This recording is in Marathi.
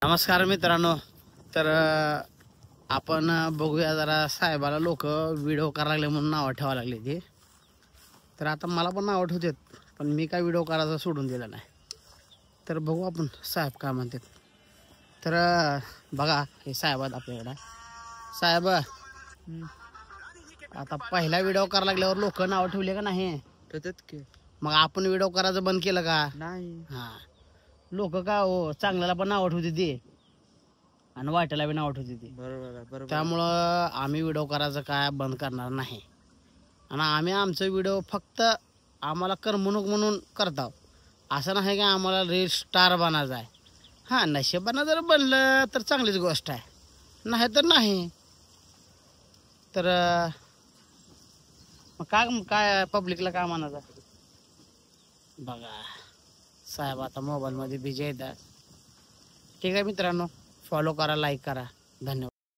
नमस्कार मित्रांनो. तर आपण बघूया जरा साहेबाला लोक व्हिडिओ करायला लागले म्हणून नाव ठेवायला लागले ते. तर आता मला पण नाव ठेवतात, पण मी काय व्हिडिओ करायचा सोडून दिला नाही. तर बघू आपण साहेब काय म्हणतात. तर बघा हे साहेब आहेत आपल्याकडे. साहेब आता पहिला व्हिडिओ करायला लागल्यावर लोक नाव ठेवले का नाही? मग आपण व्हिडिओ करायचं बंद केलं का नाही? हा, लोक का हो चांगल्याला पण नाव ठेवते ते आणि वाटेला बी नाव ठेवते ते. बरोबर त्यामुळं आम्ही व्हिडिओ करायचं काय बंद करणार नाही. आणि आम्ही आमचं व्हिडिओ फक्त आम्हाला करमणूक म्हणून करतो. असं नाही की आम्हाला रील स्टार बनायचं आहे. हां, नशिबानं जर बनलं तर चांगलीच गोष्ट आहे, नाही तर नाही. तर मग काय काय पब्लिकला काय म्हणायचं. बघा साहेब आता मोबाईलमध्ये बिझी आहेत. ठीक आहे मित्रांनो, फॉलो करा, लाईक करा. धन्यवाद.